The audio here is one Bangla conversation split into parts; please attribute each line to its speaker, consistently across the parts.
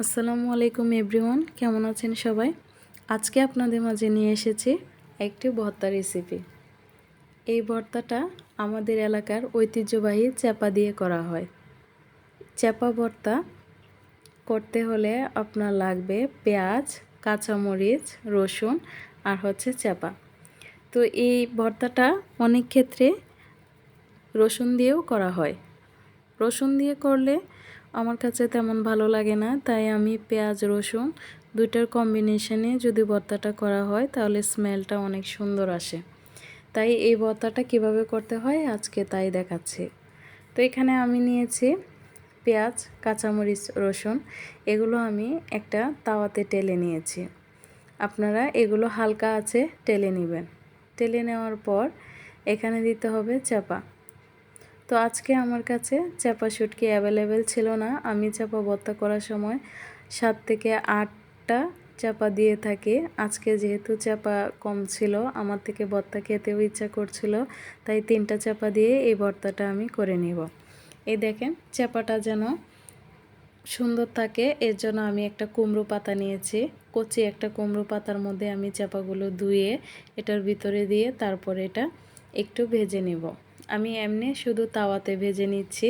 Speaker 1: আসসালামু আলাইকুম এভরিওয়ান, কেমন আছেন সবাই? আজকে আপনাদের মাঝে নিয়ে এসেছি একটি ভর্তা রেসিপি। এই ভর্তাটা আমাদের এলাকার ঐতিহ্যবাহী চ্যাপা দিয়ে করা হয়। চ্যাপা ভর্তা করতে হলে আপনার লাগবে পেঁয়াজ, কাঁচামরিচ, রসুন আর চ্যাপা। তো এই ভর্তাটা অনেক ক্ষেত্রে রসুন দিয়েও করা হয়। রসুন দিয়ে করলে আমার কাছে তেমন ভালো লাগে না, তাই আমি পেঁয়াজ রসুন দুইটার কম্বিনেশনে যদি ভর্তাটা করা হয় তাহলে স্মেলটা অনেক সুন্দর আসে। তাই এই ভর্তাটা কিভাবে করতে হয় আজকে তাই দেখাচ্ছি। তো এখানে আমি নিয়েছি পেঁয়াজ, কাঁচামরিচ, রসুন, এগুলো আমি একটা তাওয়াতে টেলে নিয়েছি। আপনারা এগুলো হালকা আছে টেলে নেবেন। টেলে নেওয়ার পর এখানে দিতে হবে চাপা। তো আজকে আমার কাছে চাপা শুটকি অ্যাভেলেবেল ছিল না। আমি চাপা ভর্তা করার সময় 7 থেকে 8টা চাপা দিয়ে থাকি। আজকে যেহেতু চাপা কম ছিল, আমার থেকে ভর্তা খেতেও ইচ্ছা করছিল, তাই 3টা চাপা দিয়ে এই ভর্তাটা আমি করে নিব। এই দেখেন চাপাটা যেন সুন্দর থাকে, এর জন্য আমি একটা কুমড়ো পাতা নিয়েছি। কচি একটা কুমড়ো পাতার মধ্যে আমি চাপাগুলো ধুয়ে এটার ভিতরে দিয়ে তারপরে এটা একটু ভেজে নেব। আমি এমনি শুধু তাওয়াতে ভেজে নিচ্ছি,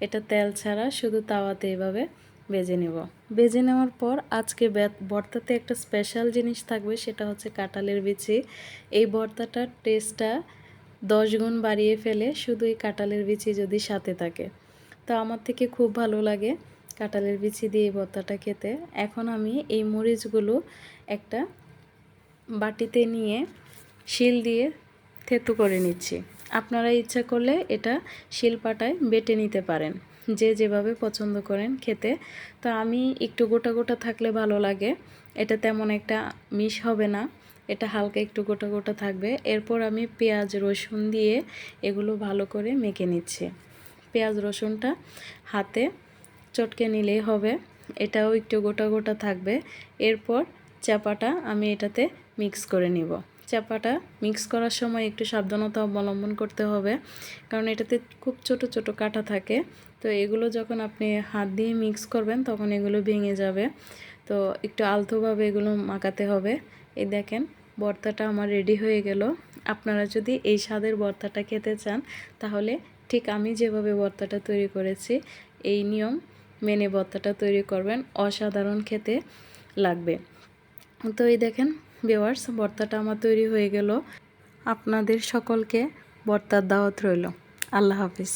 Speaker 1: এটা তেল ছাড়া শুধু তাওয়াতে এভাবে ভেজে নেব। ভেজে নেওয়ার পর আজকে ভর্তাতে একটা স্পেশাল জিনিস থাকবে, সেটা হচ্ছে কাঁঠালের বিচি। এই ভর্তাটার টেস্টটা 10 গুণ বাড়িয়ে ফেলে শুধু এই কাঁঠালের বিচি যদি সাথে থাকে। তো আমার থেকে খুব ভালো লাগে কাঁঠালের বিচি দিয়ে এই ভর্তাটা খেতে। এখন আমি এই মরিচগুলো একটা বাটিতে নিয়ে শিল দিয়ে থেতু করে নিচ্ছি। আপনারা ইচ্ছা করলে এটা শিলপাটায় বেটে নিতে পারেন, যে যেভাবে পছন্দ করেন খেতে। তো আমি একটু গোটা গোটা থাকলে ভালো লাগে, এটা তেমন একটা মিশ হবে না, এটা হালকা একটু গোটা গোটা থাকবে। এরপর আমি পেঁয়াজ রসুন দিয়ে এগুলো ভালো করে মেখে নিচ্ছি। পেঁয়াজ রসুনটা হাতে চটকে নিলেই হবে, এটাও একটু গোটা গোটা থাকবে। এরপর চাপাটা আমি এটাতে মিক্স করে নিব। চাপাটা মিক্স করার সময় একটু সাবধানতা অবলম্বন করতে হবে, কারণ এটাতে খুব ছোট ছোট কাটা থাকে। তো এগুলো যখন আপনি হাত দিয়ে মিক্স করবেন তখন এগুলো ভেঙে যাবে। তো একটু আলতোভাবে এগুলো মাখাতে হবে। এই দেখেন ভর্তাটা আমার রেডি হয়ে গেল। আপনারা যদি এই স্বাদের ভর্তাটা খেতে চান তাহলে ঠিক আমি যেভাবে ভর্তাটা তৈরি করেছি এই নিয়ম মেনে ভর্তাটা তৈরি করবেন, অসাধারণ খেতে লাগবে। তো এই দেখেন ভিউয়ার্স, ভর্তাটা আমার তৈরি হয়ে গেল। আপনাদের সকলকে ভর্তার দাওয়াত রইল। আল্লাহ হাফিজ।